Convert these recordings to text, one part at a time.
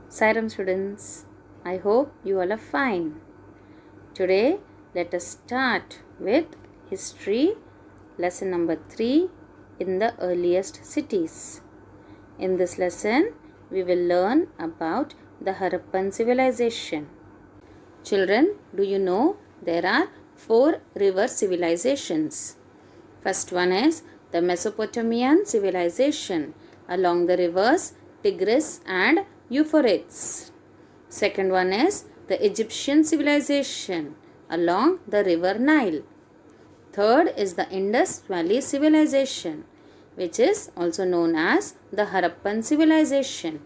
Sairam students, I hope you all are fine. Today, let us start with history lesson number 3 in the earliest cities. In this lesson, we will learn about the Harappan civilization. Children, do you know there are 4 river civilizations? First one is the Mesopotamian civilization along the rivers Tigris and Euphrates. Second one is the Egyptian civilization along the river Nile. Third is the Indus Valley civilization, which is also known as the Harappan civilization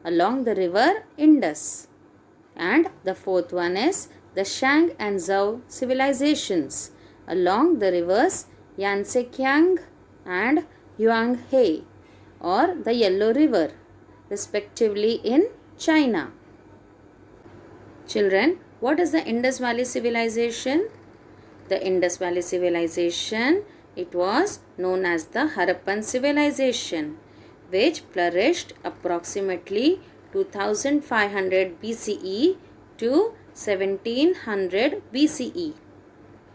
along the river Indus. And the fourth one is the Shang and Zhou civilizations along the rivers Yangtze-Kiang and Yangtze or the Yellow River, respectively in China. Children, what is the Indus Valley civilization? The Indus Valley civilization, it was known as the Harappan civilization, which flourished approximately 2500 BCE to 1700 BCE.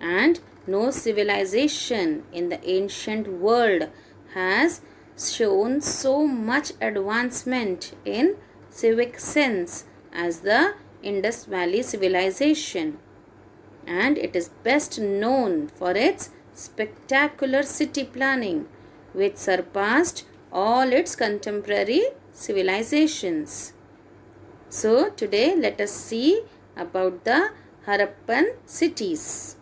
And no civilization in the ancient world has shown so much advancement in civic sense as the Indus Valley civilization. And it is best known for its spectacular city planning, which surpassed all its contemporary civilizations. So today let us see about the Harappan cities.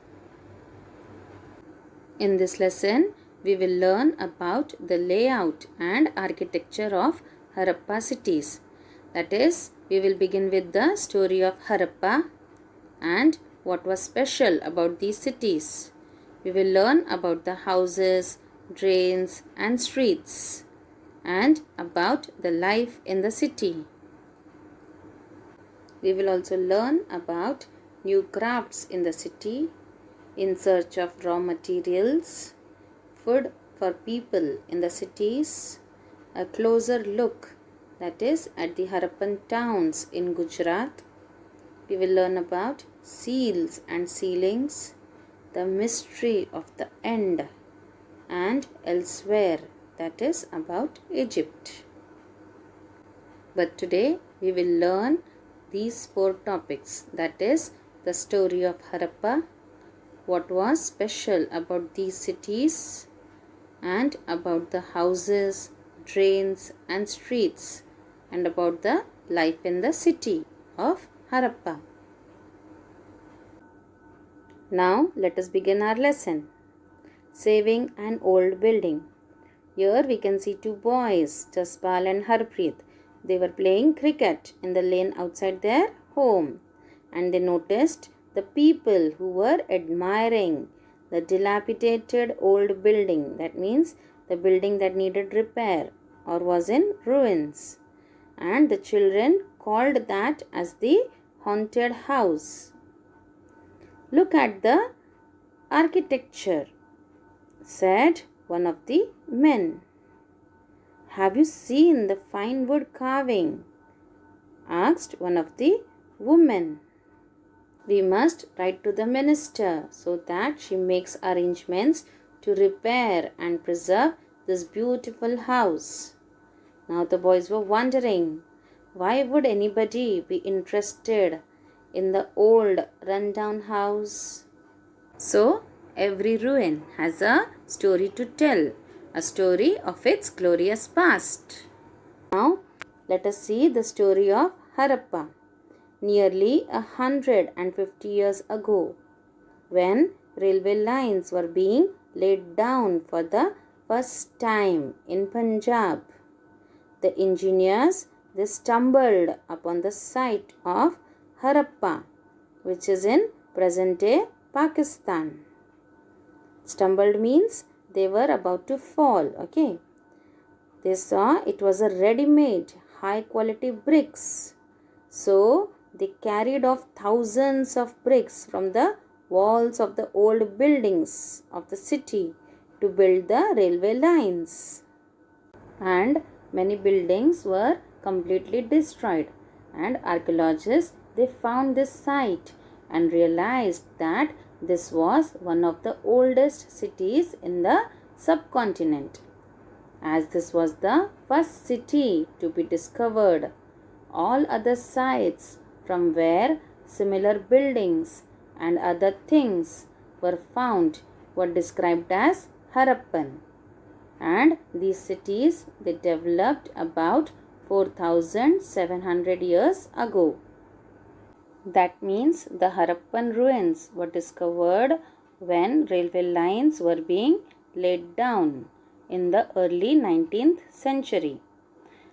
In this lesson, we will learn about the layout and architecture of Harappa cities. That is, we will begin with the story of Harappa and what was special about these cities. We will learn about the houses, drains and streets and about the life in the city. We will also learn about new crafts in the city, in search of raw materials, food for people in the cities, a closer look, that is at the Harappan towns in Gujarat. We will learn about seals and ceilings, the mystery of the end, and elsewhere, that is about Egypt. But today we will learn these 4 topics, that is the story of Harappa, what was special about these cities, and about the houses, drains and streets, and about the life in the city of Harappa. Now let us begin our lesson. Saving an old building. Here we can see 2 boys, Jaspal and Harpreet. They were playing cricket in the lane outside their home, and they noticed the people who were admiring the dilapidated old building. That means the building that needed repair or was in ruins. And the children called that as the haunted house. Look at the architecture, said one of the men. Have you seen the fine wood carving? Asked one of the women. We must write to the minister so that she makes arrangements to repair and preserve this beautiful house. Now the boys were wondering, why would anybody be interested in the old rundown house? So every ruin has a story to tell, a story of its glorious past. Now let us see the story of Harappa. Nearly 150 years ago, when railway lines were being laid down for the first time in Punjab, the engineers they stumbled upon the site of Harappa, which is in present-day Pakistan. Stumbled means they were about to fall. Okay, they saw it was a ready-made high-quality bricks. So they carried off thousands of bricks from the walls of the old buildings of the city to build the railway lines. And many buildings were completely destroyed. And archaeologists, they found this site and realized that this was one of the oldest cities in the subcontinent. As this was the first city to be discovered, all other sites from where similar buildings and other things were found were described as Harappan. And these cities, they developed about 4,700 years ago. That means the Harappan ruins were discovered when railway lines were being laid down in the early 19th century.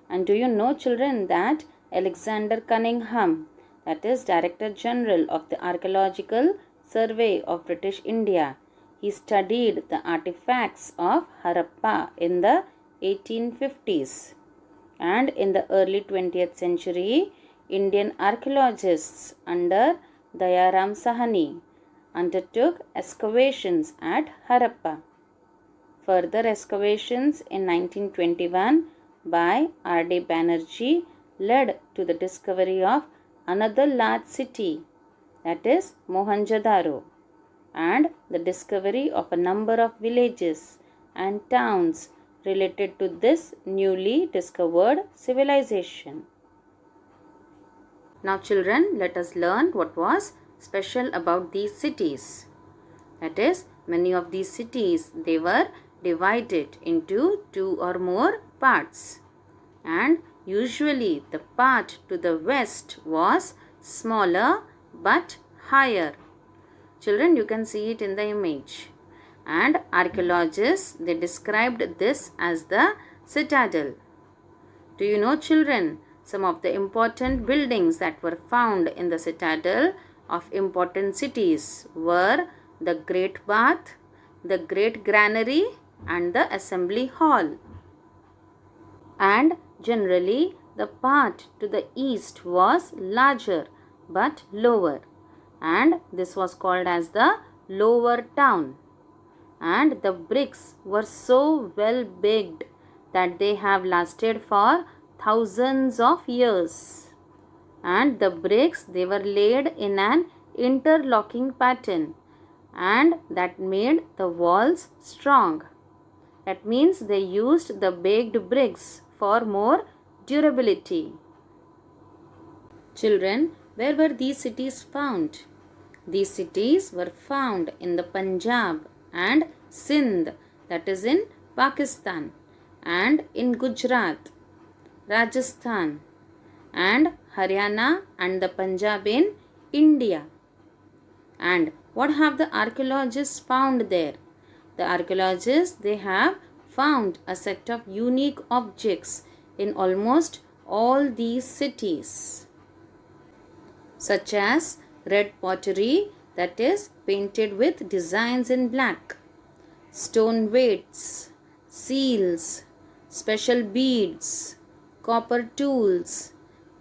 And do you know, children, that Alexander Cunningham, that is Director General of the Archaeological Survey of British India, he studied the artifacts of Harappa in the 1850s. And in the early 20th century, Indian archaeologists under Dayaram Sahani undertook excavations at Harappa. Further excavations in 1921 by R.D. Banerjee led to the discovery of another large city, that is Mohenjo-daro, and the discovery of a number of villages and towns related to this newly discovered civilization. Now children, let us learn what was special about these cities. That is, many of these cities, they were divided into 2 or more parts. And usually the part to the west was smaller but higher. Children, you can see it in the image. And archaeologists, they described this as the Citadel. Do you know, children, some of the important buildings that were found in the Citadel of important cities were the Great Bath, the Great Granary, and the Assembly Hall. And generally, the part to the east was larger but lower, and this was called as the Lower Town. And the bricks were so well baked that they have lasted for thousands of years. And the bricks, they were laid in an interlocking pattern, and that made the walls strong. That means they used the baked bricks for more durability. Children, where were these cities found? These cities were found in the Punjab and Sindh, that is in Pakistan, and in Gujarat, Rajasthan, and Haryana and the Punjab in India. And what have the archaeologists found there? The archaeologists, they have found a set of unique objects in almost all these cities, such as red pottery that is painted with designs in black, stone weights, seals, special beads, copper tools,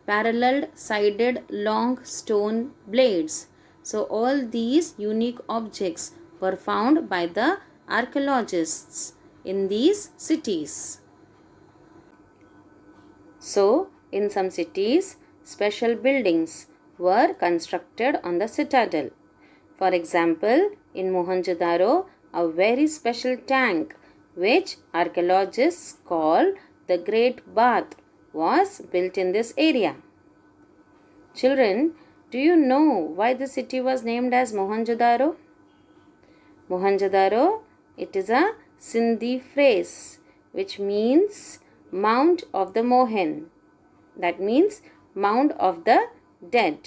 parallel sided long stone blades. So all these unique objects were found by the archaeologists in these cities. So in some cities, special buildings were constructed on the citadel. For example, in Mohenjo-daro, a very special tank which archaeologists call the Great Bath was built in this area. Children, do you know why the city was named as Mohenjo-daro? Mohenjo-daro, it is a Sindhi phrase which means Mount of the Mohen. That means Mound of the Dead.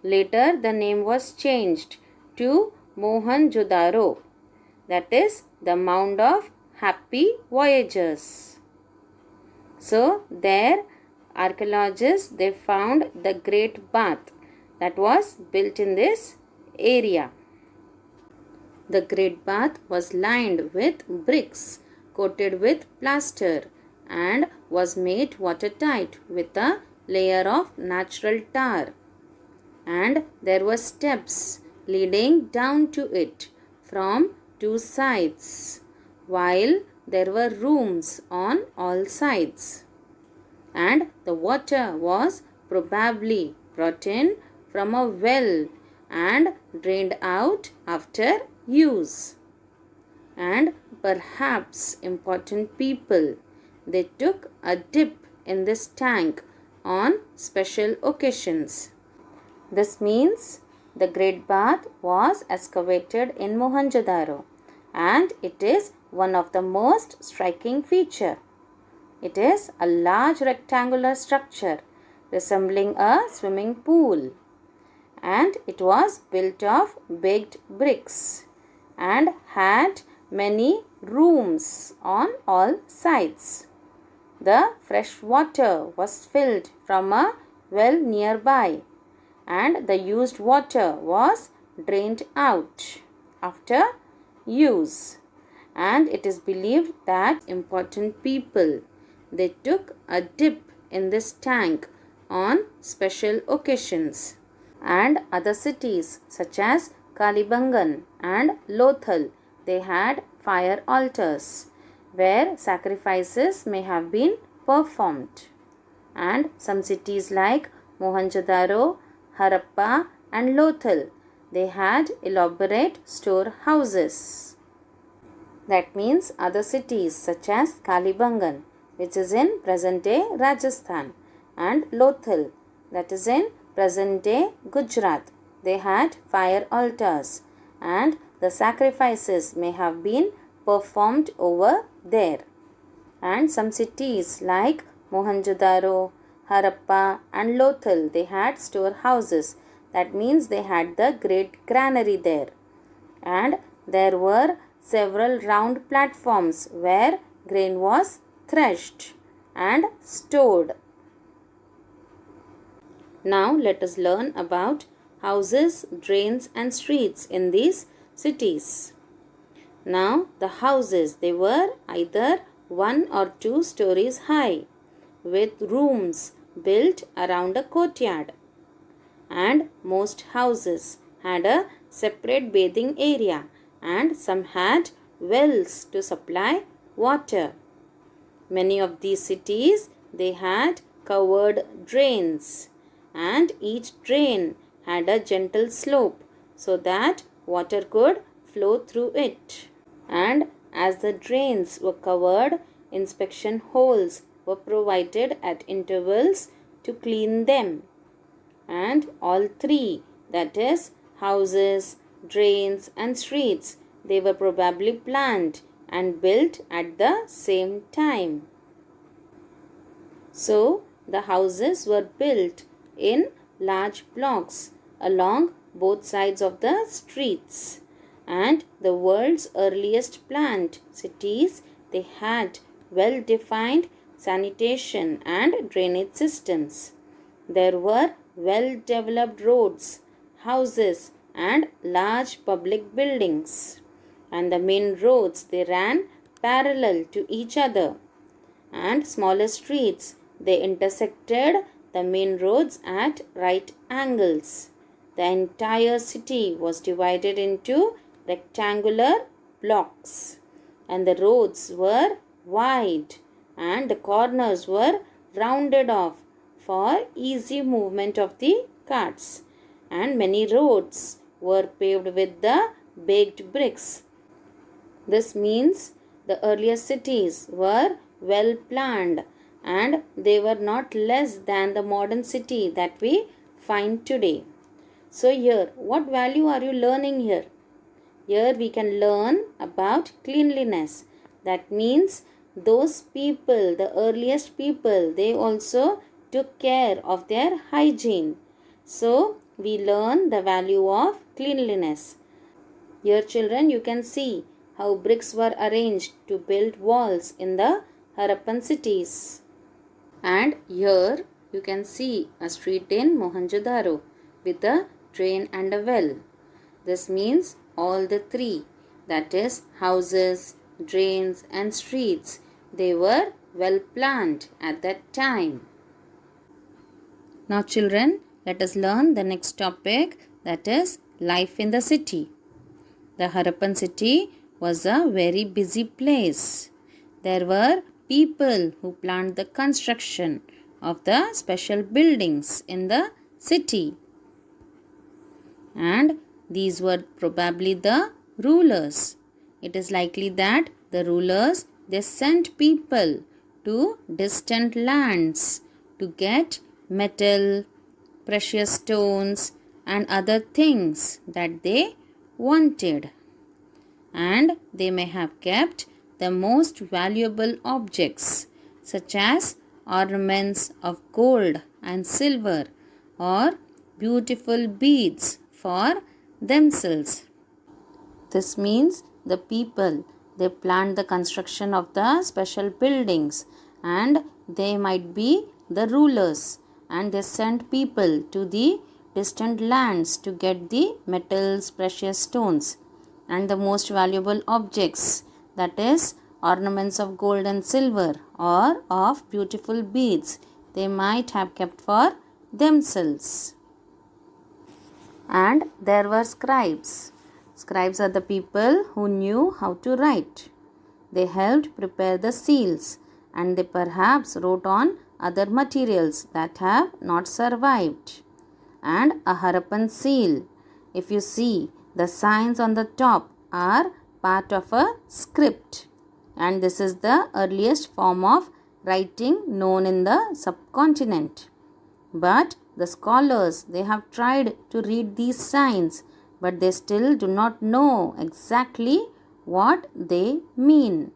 Later, the name was changed to Mohenjo-daro, that is the Mound of Happy Voyagers. So, there archaeologists, they found the Great Bath that was built in this area. The Great Bath was lined with bricks coated with plaster and was made watertight with a layer of natural tar. And there were steps leading down to it from 2 sides, while there were rooms on all sides. And the water was probably brought in from a well and drained out after use. And perhaps important people, they took a dip in this tank on special occasions. This means the Great Bath was excavated in Mohenjo-daro and it is one of the most striking feature. It is a large rectangular structure resembling a swimming pool, and it was built of baked bricks and had many rooms on all sides. The fresh water was filled from a well nearby, and the used water was drained out after use. And it is believed that important people, they took a dip in this tank on special occasions. And other cities such as Kalibangan and Lothal, they had fire altars where sacrifices may have been performed. And some cities like Mohenjo-daro, Harappa and Lothal, they had elaborate storehouses. That means other cities such as Kalibangan, which is in present-day Rajasthan, and Lothal, that is in present-day Gujarat, they had fire altars and the sacrifices may have been performed over there. And some cities like Mohenjo-daro, Harappa and Lothal, they had storehouses. That means they had the great granary there. And there were several round platforms where grain was threshed and stored. Now let us learn about houses, drains and streets in these cities. Now the houses, they were either 1 or 2 stories high with rooms built around a courtyard. And most houses had a separate bathing area and some had wells to supply water. Many of these cities, they had covered drains, and each drain had a gentle slope so that water could flow through it. And as the drains were covered, inspection holes were provided at intervals to clean them. And all three, that is houses, drains and streets, they were probably planned and built at the same time. So the houses were built in large blocks along both sides of the streets. And the world's earliest planned cities, they had well-defined sanitation and drainage systems. There were well-developed roads, houses and large public buildings. And the main roads, they ran parallel to each other. And smaller streets, they intersected the main roads at right angles. The entire city was divided into rectangular blocks, and the roads were wide and the corners were rounded off for easy movement of the carts. And many roads were paved with the baked bricks. This means the earlier cities were well planned and they were not less than the modern city that we find today. So here, what value are you learning here? Here we can learn about cleanliness. That means those people, the earliest people, they also took care of their hygiene. So we learn the value of cleanliness. Here children, you can see how bricks were arranged to build walls in the Harappan cities. And here you can see a street in Mohenjo-daro with a drain and a well. This means all the three, that is houses, drains and streets, they were well planned at that time. Now children, let us learn the next topic, that is life in the city. The Harappan city was a very busy place. There were people who planned the construction of the special buildings in the city. And these were probably the rulers. It is likely that the rulers, they sent people to distant lands to get metal, precious stones and other things that they wanted. And they may have kept the most valuable objects such as ornaments of gold and silver or beautiful beads for themselves. This means the people, they planned the construction of the special buildings, and they might be the rulers, and they sent people to the distant lands to get the metals, precious stones and the most valuable objects, that is ornaments of gold and silver or of beautiful beads they might have kept for themselves. And there were scribes. Scribes are the people who knew how to write. They helped prepare the seals, and they perhaps wrote on other materials that have not survived. And a Harappan seal, if you see, the signs on the top are part of a script, and this is the earliest form of writing known in the subcontinent. But the scholars, they have tried to read these signs, but they still do not know exactly what they mean.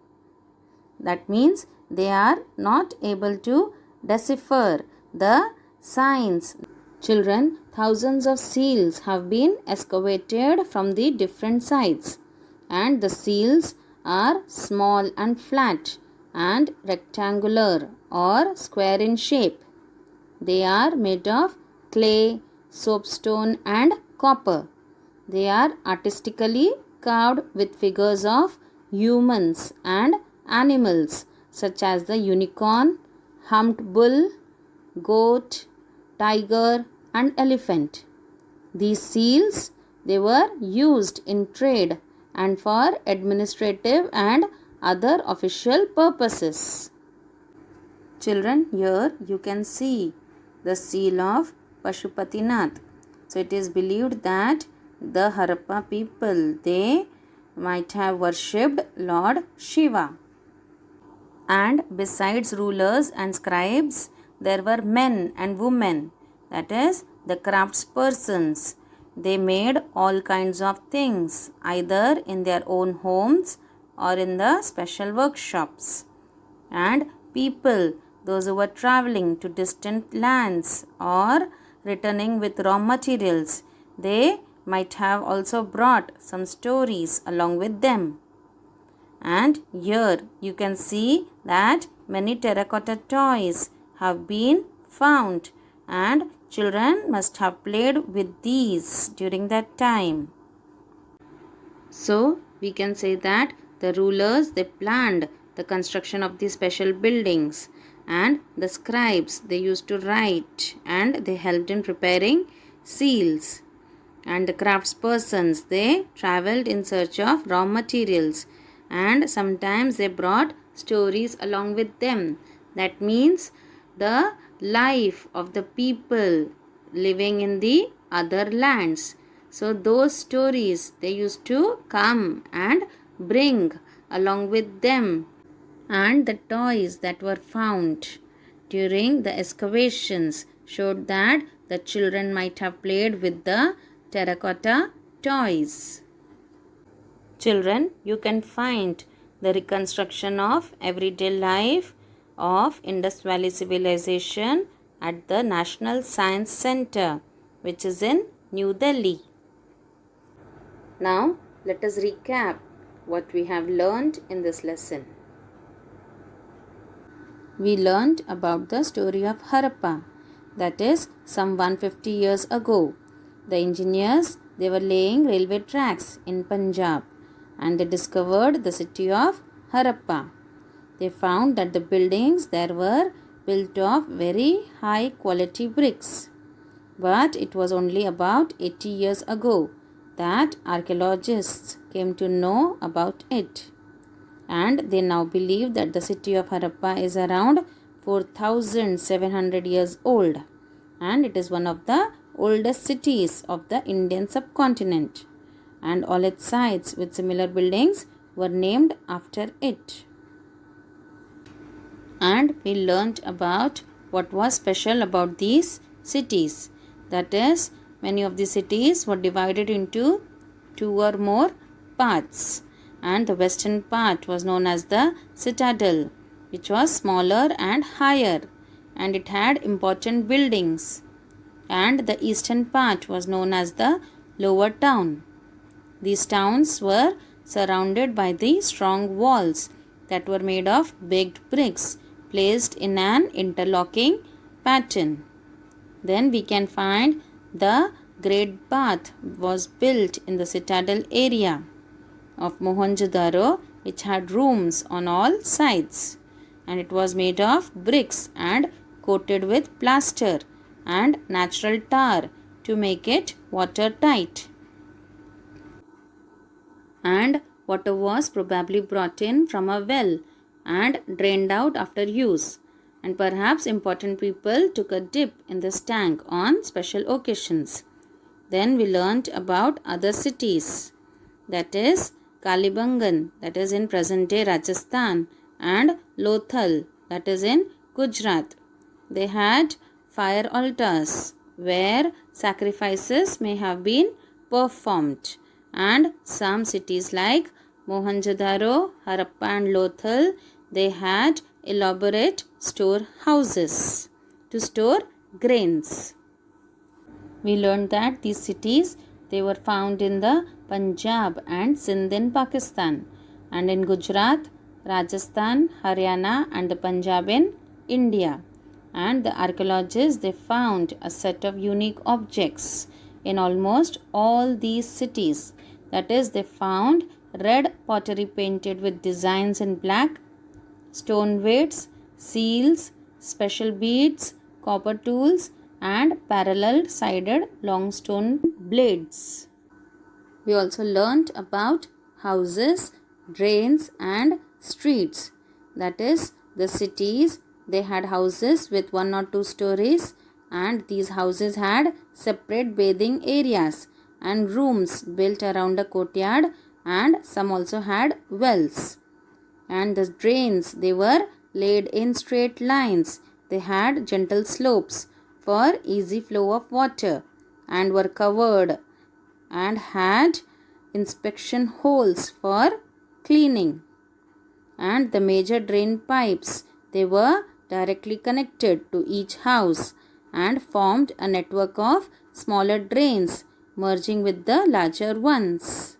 That means they are not able to decipher the signs. Children, thousands of seals have been excavated from the different sides, and the seals are small and flat and rectangular or square in shape. They are made of clay, soapstone and copper. They are artistically carved with figures of humans and animals such as the unicorn, humped bull, goat, tiger and elephant. These seals, they were used in trade and for administrative and other official purposes. Children, here you can see the seal of Pashupatinath. So it is believed that the Harappa people, they might have worshipped Lord Shiva. And besides rulers and scribes, there were men and women, that is the craftspersons. They made all kinds of things either in their own homes or in the special workshops. And people, those who were traveling to distant lands or returning with raw materials, they might have also brought some stories along with them. And here you can see that many terracotta toys have been found, and children must have played with these during that time. So we can say that the rulers, they planned the construction of these special buildings, and the scribes, they used to write and they helped in preparing seals. And the craftspersons, they traveled in search of raw materials, and sometimes they brought stories along with them. That means the life of the people living in the other lands. So those stories, they used to come and bring along with them. And the toys that were found during the excavations showed that the children might have played with the terracotta toys. Children, you can find the reconstruction of everyday life of Indus Valley civilization at the National Science Center, which is in New Delhi. Now, let us recap what we have learned in this lesson. We learned about the story of Harappa, that is some 150 years ago. The engineers, they were laying railway tracks in Punjab, and they discovered the city of Harappa. They found that the buildings there were built of very high quality bricks. But it was only about 80 years ago that archaeologists came to know about it. And they now believe that the city of Harappa is around 4,700 years old, and it is one of the oldest cities of the Indian subcontinent, and all its sites with similar buildings were named after it. And we learnt about what was special about these cities. That is, many of the cities were divided into two or more parts, and the western part was known as the Citadel, which was smaller and higher, and it had important buildings, and the eastern part was known as the lower town. These towns were surrounded by the strong walls that were made of baked bricks placed in an interlocking pattern. Then we can find the great bath was built in the citadel area of Mohenjo-daro, which had rooms on all sides, and it was made of bricks and coated with plaster and natural tar to make it watertight. And water was probably brought in from a well and drained out after use, and perhaps important people took a dip in this tank on special occasions. Then we learnt about other cities, that is Kalibangan, that is in present day Rajasthan, and Lothal, that is in Gujarat. They had fire altars where sacrifices may have been performed, and some cities like Mohenjo-daro, Harappa and Lothal, they had elaborate storehouses to store grains. We learned that these cities, they were found in the Punjab and Sindh in Pakistan, and in Gujarat, Rajasthan, Haryana and the Punjab in India. And the archaeologists, they found a set of unique objects in almost all these cities. That is, they found red pottery painted with designs in black, stone weights, seals, special beads, copper tools and parallel sided long stone blades. We also learnt about houses, drains and streets. That is, the cities, they had houses with 1 or 2 stories, and these houses had separate bathing areas and rooms built around a courtyard, and some also had wells. And the drains, they were laid in straight lines. They had gentle slopes for easy flow of water and were covered and had inspection holes for cleaning. And the major drain pipes, they were directly connected to each house and formed a network of smaller drains merging with the larger ones.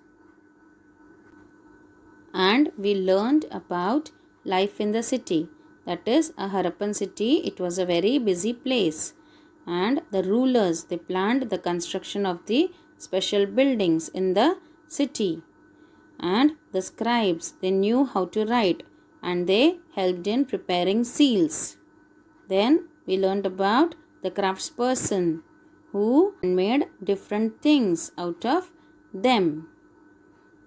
And we learned about life in the city. That is, a Harappan city, it was a very busy place, and the rulers, they planned the construction of the special buildings in the city, and the scribes, they knew how to write and they helped in preparing seals. Then we learned about the craftsperson who made different things out of them,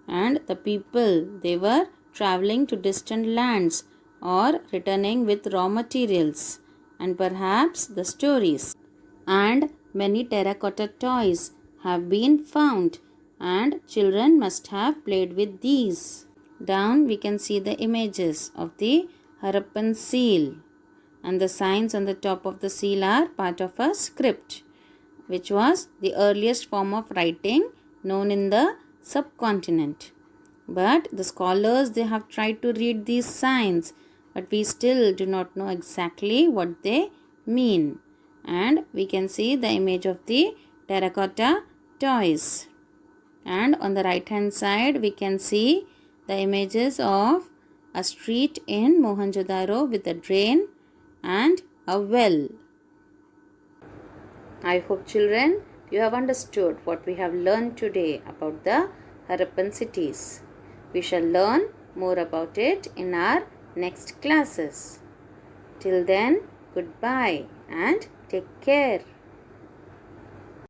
and the people, they were traveling to distant lands or returning with raw materials and perhaps the stories. And many terracotta toys have been found, and children must have played with these. Down we can see the images of the Harappan seal, and the signs on the top of the seal are part of a script, which was the earliest form of writing known in the subcontinent. But the scholars, they have tried to read these signs, but we still do not know exactly what they mean. And we can see the image of the terracotta toys. And on the right hand side, we can see the images of a street in Mohenjo-daro with a drain and a well. I hope, children, you have understood what we have learned today about the Harappan cities. We shall learn more about it in our next classes. Till then, goodbye and take care.